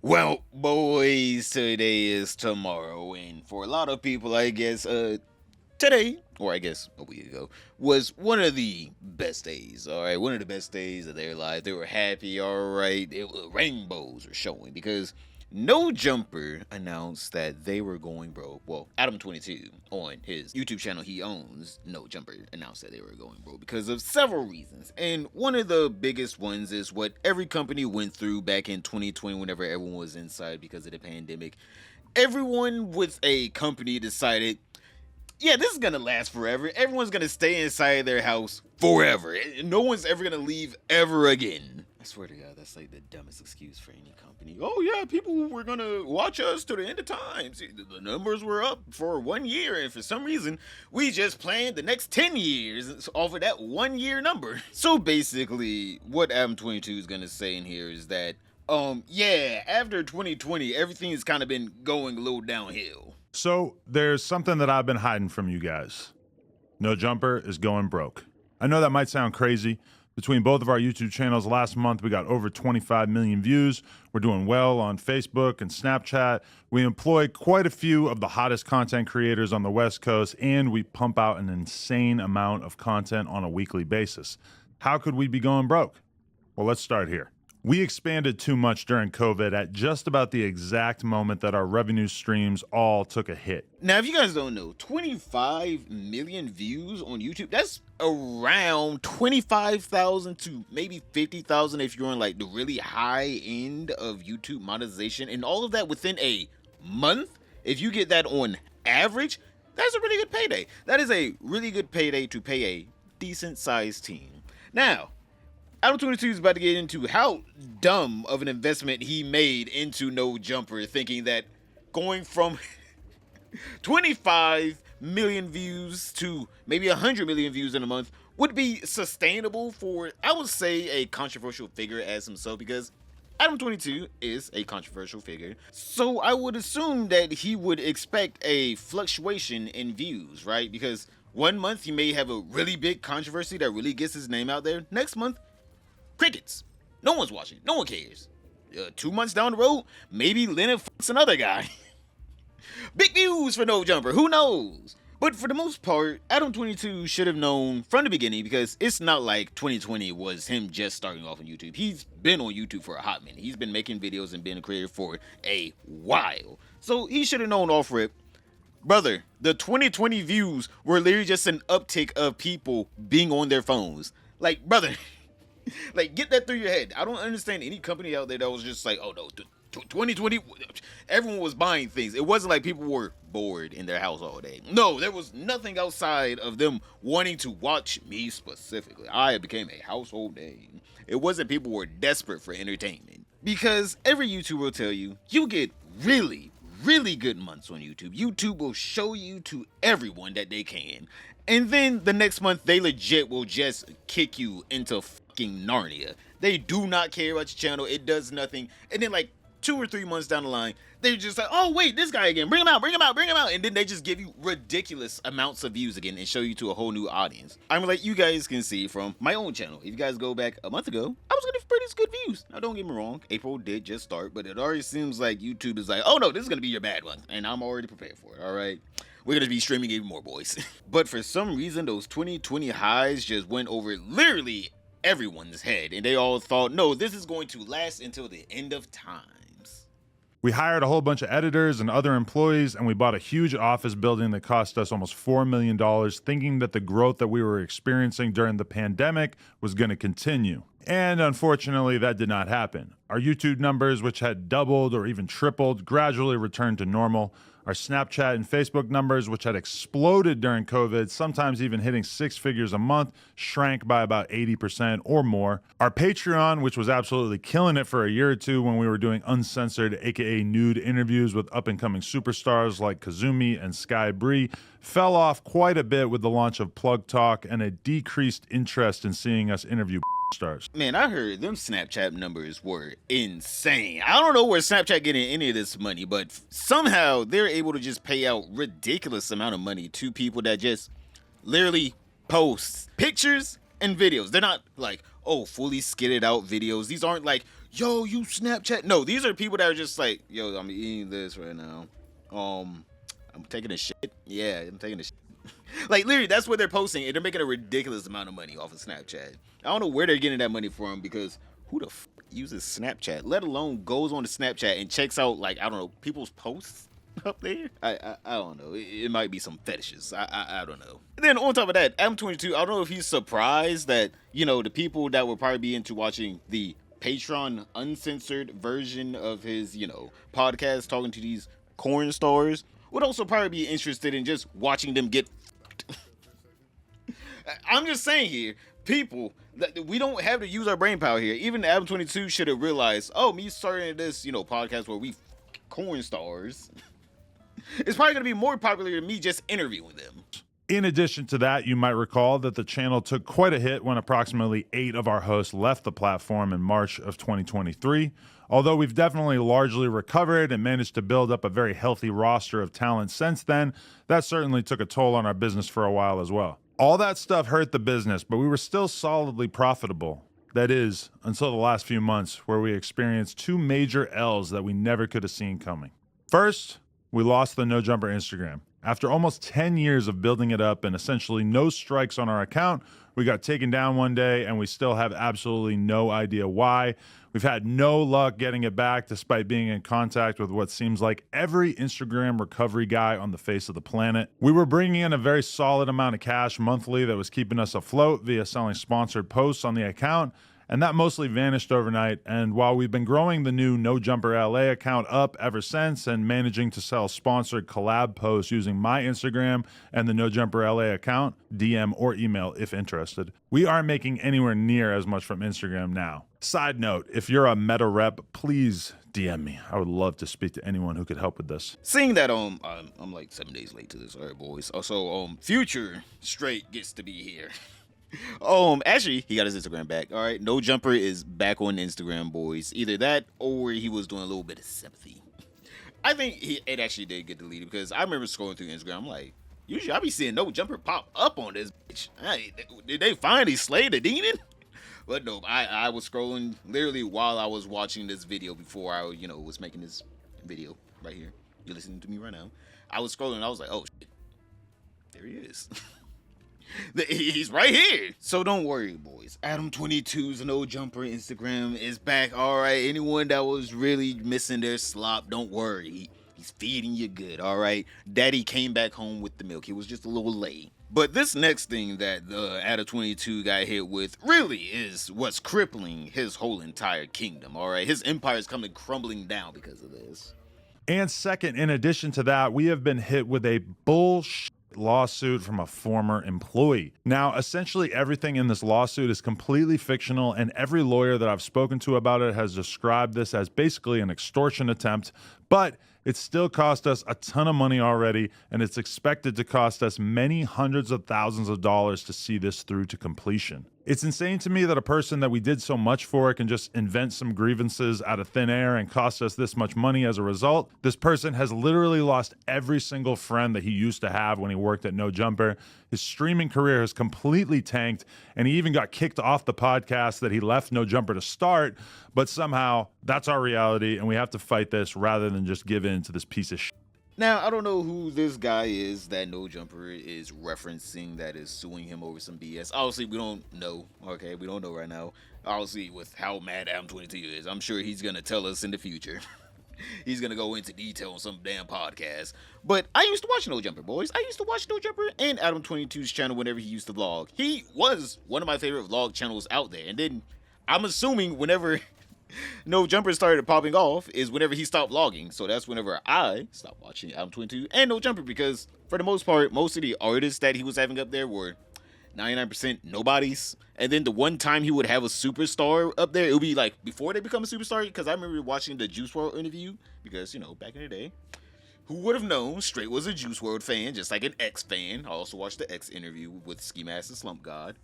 Well, boys, today is tomorrow, and for a lot of people, I guess, today, or I guess a week ago, was one of the best days, alright? One of the best days of their life. They were happy, alright? Rainbows were showing because NoJumper announced that they were going broke. Well, Adam22 on his YouTube channel he owns, NoJumper, announced that they were going broke because of several reasons. And one of the biggest ones is what every company went through back in 2020 whenever everyone was inside because of the pandemic. Everyone with a company decided, yeah, this is gonna last forever. Everyone's gonna stay inside their house forever. No one's ever gonna leave ever again. I swear to God, that's like the dumbest excuse for any company. Oh yeah, people were gonna watch us to the end of time. See, the numbers were up for 1 year, and for some reason, we just planned the next 10 years off of that 1 year number. So basically, what Adam22 is gonna say in here is that, yeah, after 2020, everything has kind of been going a little downhill. So there's something that I've been hiding from you guys. NoJumper is going broke. I know that might sound crazy. Between both of our YouTube channels last month, we got over 25 million views. We're doing well on Facebook and Snapchat. We employ quite a few of the hottest content creators on the West Coast, and we pump out an insane amount of content on a weekly basis. How could we be going broke? Well, let's start here. We expanded too much during COVID at just about the exact moment that our revenue streams all took a hit. Now, if you guys don't know, 25 million views on YouTube, that's around 25,000 to maybe 50,000 if you're on like the really high end of YouTube monetization, and all of that within a month. If you get that on average, that's a really good payday. That is a really good payday to pay a decent sized team. Now, Adam22 is about to get into how dumb of an investment he made into NoJumper, thinking that going from 25 million views to maybe 100 million views in a month would be sustainable for, I would say, a controversial figure as himself, because Adam22 is a controversial figure. So I would assume that he would expect a fluctuation in views, right? Because 1 month he may have a really big controversy that really gets his name out there. Next month, crickets. No one's watching. No one cares. 2 months down the road, maybe Leonard fucks another guy. Big views for NoJumper. Who knows? But for the most part, Adam22 should have known from the beginning, because it's not like 2020 was him just starting off on YouTube. He's been on YouTube for a hot minute. He's been making videos and been a creator for a while. So he should have known off rip, brother, the 2020 views were literally just an uptick of people being on their phones. Like, brother, like, get that through your head. I don't understand any company out there that was just like, oh no, 2020, everyone was buying things. It wasn't like people were bored in their house all day. No, there was nothing outside of them wanting to watch me specifically. I became a household name. It wasn't people were desperate for entertainment. Because every YouTuber will tell you, you get really good months on YouTube. YouTube will show you to everyone that they can. And then the next month, they legit will just kick you into fucking Narnia. They do not care about your channel. It does nothing. And then like 2 or 3 months down the line, they're just like, oh wait, this guy again. Bring him out, bring him out, bring him out. And then they just give you ridiculous amounts of views again and show you to a whole new audience. I mean, like, you guys can see from my own channel, if you guys go back a month ago, I was getting pretty good views. Now, don't get me wrong, April did just start, but it already seems like YouTube is like, oh no, this is gonna be your bad one. And I'm already prepared for it, all right? We're gonna be streaming even more, boys. But for some reason, those 2020 highs just went over literally everyone's head, and they all thought, no, this is going to last until the end of times. We hired a whole bunch of editors and other employees, and we bought a huge office building that cost us almost $4 million, thinking that the growth that we were experiencing during the pandemic was going to continue. And unfortunately, that did not happen. Our YouTube numbers, which had doubled or even tripled, gradually returned to normal. Our Snapchat and Facebook numbers, which had exploded during COVID, sometimes even hitting 6 figures a month, shrank by about 80% or more. Our Patreon, which was absolutely killing it for a year or two when we were doing uncensored, aka nude interviews with up-and-coming superstars like Kazumi and Sky Bree, fell off quite a bit with the launch of Plug Talk and a decreased interest in seeing us interview stars. Man, I heard them Snapchat numbers were insane. I don't know where Snapchat getting any of this money, but somehow they're able to just pay out ridiculous amount of money to people that just literally post pictures and videos. They're not like, oh, fully skitted out videos. These aren't like, yo, you Snapchat. No, these are people that are just like, yo, I'm eating this right now. I'm taking a shit. Yeah, I'm taking a shit. Like, literally, that's what they're posting, and they're making a ridiculous amount of money off of Snapchat. I don't know where they're getting that money from, because who the uses Snapchat, let alone goes on to Snapchat and checks out, like, I don't know, people's posts up there? I don't know. It might be some fetishes. I don't know. And then on top of that, Adam 22, I don't know if he's surprised that, you know, the people that would probably be into watching the Patreon uncensored version of his, you know, podcast talking to these corn stars would also probably be interested in just watching them get. I'm just saying here, people, we don't have to use our brain power here. Even Adam 22 should have realized, oh, me starting this, you know, podcast where we corn stars, it's probably going to be more popular than me just interviewing them. In addition to that, you might recall that the channel took quite a hit when approximately 8 of our hosts left the platform in March of 2023. Although we've definitely largely recovered and managed to build up a very healthy roster of talent since then, that certainly took a toll on our business for a while as well. All that stuff hurt the business, but we were still solidly profitable. That is, until the last few months, where we experienced 2 major L's that we never could have seen coming. First, we lost the NoJumper Instagram. After almost 10 years of building it up and essentially no strikes on our account, we got taken down one day and we still have absolutely no idea why. We've had no luck getting it back despite being in contact with what seems like every Instagram recovery guy on the face of the planet. We were bringing in a very solid amount of cash monthly that was keeping us afloat via selling sponsored posts on the account, and that mostly vanished overnight. And while we've been growing the new NoJumper LA account up ever since and managing to sell sponsored collab posts using my Instagram and the NoJumper LA account, DM or email if interested, we aren't making anywhere near as much from Instagram now. Side note, if you're a meta rep, please DM me. I would love to speak to anyone who could help with this. Seeing that I'm like 7 days late to this, all right, boys. Also, Future straight gets to be here. Actually, he got his Instagram back. All right, NoJumper is back on Instagram, boys. Either that or he was doing a little bit of sympathy. I think it actually did get deleted because I remember scrolling through Instagram. I'm like, usually I be seeing NoJumper pop up on this bitch. Did they finally slay the demon? But no, I was scrolling literally while I was watching this video before I, you know, was making this video right here. You're listening to me right now. I was scrolling and I was like, oh shit, there he is. He's right here. So don't worry, boys. Adam 22's NoJumper Instagram is back. All right, anyone that was really missing their slop, don't worry. He's feeding you good, all right? Daddy came back home with the milk. He was just a little late. But this next thing that the Adam 22 got hit with really is what's crippling his whole entire kingdom, all right? His empire is coming crumbling down because of this. And second, in addition to that, we have been hit with a bullshit lawsuit from a former employee. Now, essentially everything in this lawsuit is completely fictional, and every lawyer that I've spoken to about it has described this as basically an extortion attempt, but it still cost us a ton of money already, and it's expected to cost us many hundreds of thousands of dollars to see this through to completion. It's insane to me that a person that we did so much for can just invent some grievances out of thin air and cost us this much money as a result. This person has literally lost every single friend that he used to have when he worked at NoJumper. His streaming career has completely tanked, and he even got kicked off the podcast that he left NoJumper to start, but somehow that's our reality, and we have to fight this rather than just give in to this piece of shit. Now, I don't know who this guy is that NoJumper is referencing that is suing him over some BS. Obviously, we don't know. Okay, we don't know right now. Obviously, with how mad Adam 22 is, I'm sure he's going to tell us in the future. He's going to go into detail on some damn podcast. But I used to watch NoJumper, boys. I used to watch NoJumper and Adam 22's channel whenever he used to vlog. He was one of my favorite vlog channels out there. And then I'm assuming whenever NoJumper started popping off is whenever he stopped vlogging. So that's whenever I stopped watching Adam 22 and NoJumper, because for the most part, most of the artists that he was having up there were 99% nobodies. And then the one time he would have a superstar up there, it would be like before they become a superstar, because I remember watching the Juice WRLD interview, because, you know, back in the day, who would have known Straight was a Juice WRLD fan, just like an X fan. I also watched the X interview with Ski Mask Slump God.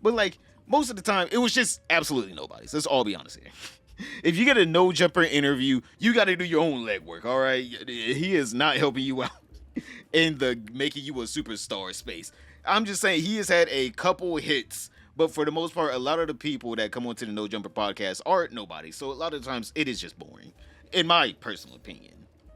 But like, most of the time, it was just absolutely nobodies. Let's all be honest here. If you get a NoJumper interview, you got to do your own legwork, all right? He is not helping you out in the making you a superstar space. I'm just saying he has had a couple hits, But for the most part, a lot of the people that come onto the No Jumper podcast are nobody. So a lot of times it is just boring, in my personal opinion.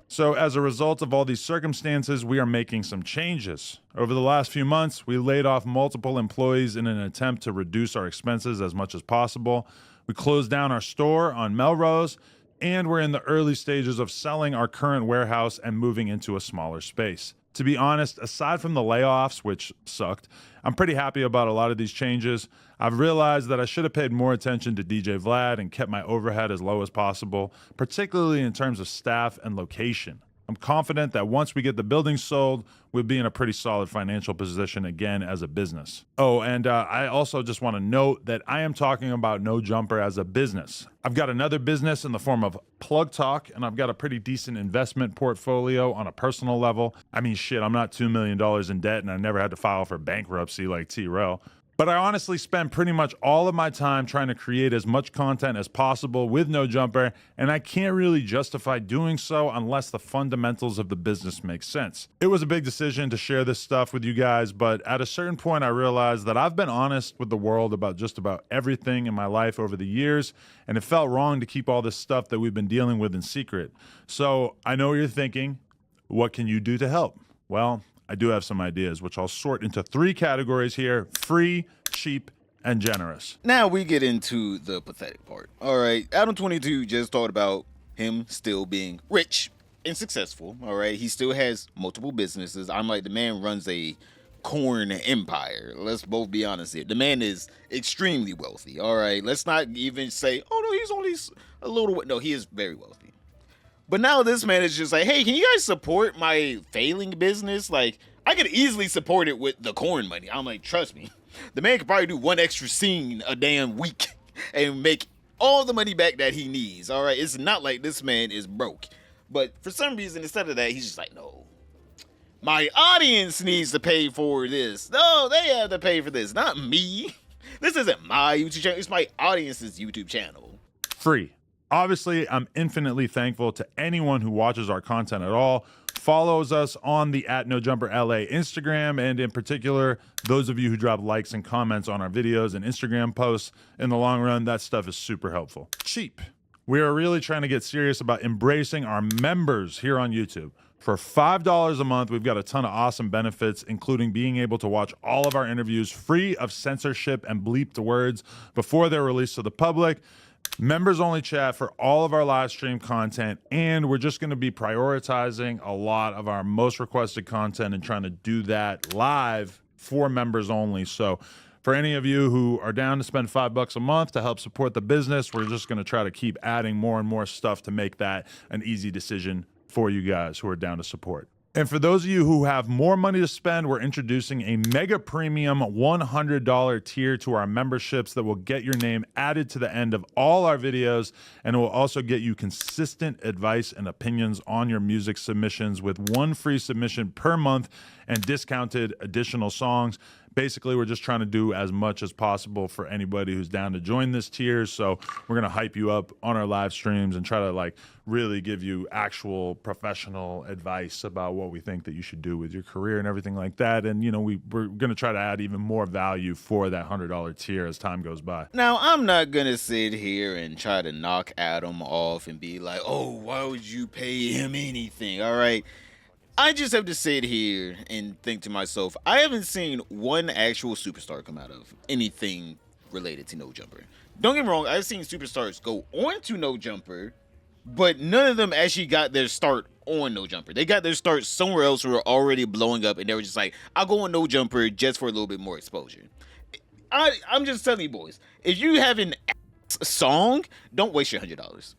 So, as a result of all these circumstances, we are making some changes. Over the last few months, we laid off multiple employees in an attempt to reduce our expenses as much as possible. We closed down our store on Melrose, and we're in the early stages of selling our current warehouse and moving into a smaller space. To be honest, aside from the layoffs, which sucked, I'm pretty happy about a lot of these changes. I've realized that I should have paid more attention to DJ Vlad and kept my overhead as low as possible, particularly in terms of staff and location. I'm confident that once we get the building sold, we'll be in a pretty solid financial position again as a business. Oh, and I also just want to note that I am talking about NoJumper as a business. I've got another business in the form of Plug Talk, and I've got a pretty decent investment portfolio on a personal level. I mean, shit, I'm not $2 million in debt, and I never had to file for bankruptcy like T-Rel. But I honestly spend pretty much all of my time trying to create as much content as possible with NoJumper, and I can't really justify doing so unless the fundamentals of the business make sense. It was a big decision to share this stuff with you guys, but at a certain point I realized that I've been honest with the world about just about everything in my life over the years, and it felt wrong to keep all this stuff that we've been dealing with in secret. So I know what you're thinking. What can you do to help? Well, I do have some ideas, which I'll sort into 3 categories here: free, cheap, and generous. Now we get into the pathetic part. All right, Adam 22 just thought about him still being rich and successful. All right, he still has multiple businesses. I'm like, the man runs a corn empire. Let's both be honest here. The man is extremely wealthy. All right, let's not even say, oh no, he's only a little. No, he is very wealthy. But now this man is just like, hey, can you guys support my failing business? Like, I could easily support it with the corn money. I'm like, trust me. The man could probably do one extra scene a damn week and make all the money back that he needs. All right. It's not like this man is broke. But for some reason, instead of that, he's just like, no, my audience needs to pay for this. No, they have to pay for this, not me. This isn't my YouTube channel. It's my audience's YouTube channel. Free. Obviously, I'm infinitely thankful to anyone who watches our content at all, follows us on the @NoJumperLA Instagram, and in particular, those of you who drop likes and comments on our videos and Instagram posts. In the long run, that stuff is super helpful. Cheap. We are really trying to get serious about embracing our members here on YouTube. For $5 a month, we've got a ton of awesome benefits, including being able to watch all of our interviews free of censorship and bleeped words before they're released to the public. Members only chat for all of our live stream content, and we're just going to be prioritizing a lot of our most requested content and trying to do that live for members only. So for any of you who are down to spend $5 a month to help support the business, we're just going to try to keep adding more and more stuff to make that an easy decision for you guys who are down to support. And for those of you who have more money to spend, we're introducing a mega premium $100 tier to our memberships that will get your name added to the end of all our videos, and it will also get you consistent advice and opinions on your music submissions with 1 free submission per month and discounted additional songs. Basically, we're just trying to do as much as possible for anybody who's down to join this tier. So we're going to hype you up on our live streams and try to like really give you actual professional advice about what we think that you should do with your career and everything like that. And, you know, we're going to try to add even more value for that $100 tier as time goes by. Now, I'm not going to sit here and try to knock Adam off and be like, oh, why would you pay him anything? All right. I just have to sit here and think to myself, I haven't seen one actual superstar come out of anything related to NoJumper. Don't get me wrong, I've seen superstars go on to NoJumper, but none of them actually got their start on NoJumper. They got their start somewhere else who were already blowing up, and they were just like, I'll go on NoJumper just for a little bit more exposure. I'm just telling you boys, if you have an ass song, don't waste your $100.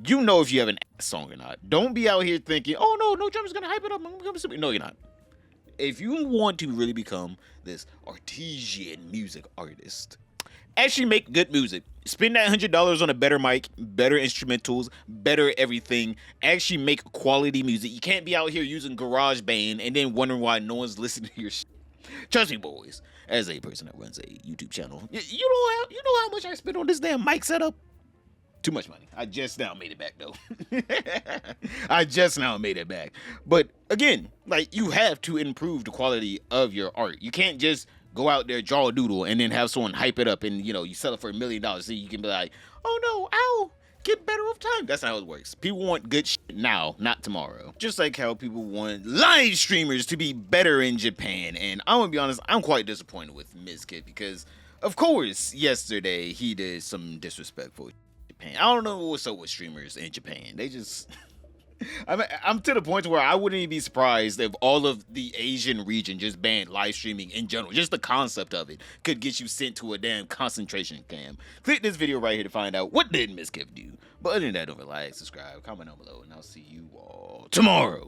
You know if you have an ass song or not. Don't be out here thinking, oh no, NoJumper's gonna hype it up. I'm gonna become super. No, you're not. If you want to really become this artesian music artist, actually make good music. Spend that $100 on a better mic, better instrumentals, better everything. Actually make quality music. You can't be out here using GarageBand and then wondering why no one's listening to your shit. Trust me, boys. As a person that runs a YouTube channel, you know how much I spent on this damn mic setup? Too much money. I just now made it back, though. I just now made it back. But again, like, you have to improve the quality of your art. You can't just go out there, draw a doodle, and then have someone hype it up, and you sell it for $1 million, so you can be like, oh no, I'll get better with time. That's not how it works. People want good shit now, not tomorrow. Just like how people want live streamers to be better in Japan. And I'm gonna be honest, I'm quite disappointed with Mizkit because, of course, yesterday he did some disrespectful Japan. I don't know what's up with streamers in Japan. They just I'm to the point where I wouldn't even be surprised if all of the Asian region just banned live streaming in general. Just the concept of it could get you sent to a damn concentration camp. Click this video right here to find out what did Miss Kip do. But other than that, don't forget, like, subscribe, comment down below, and I'll see you all tomorrow.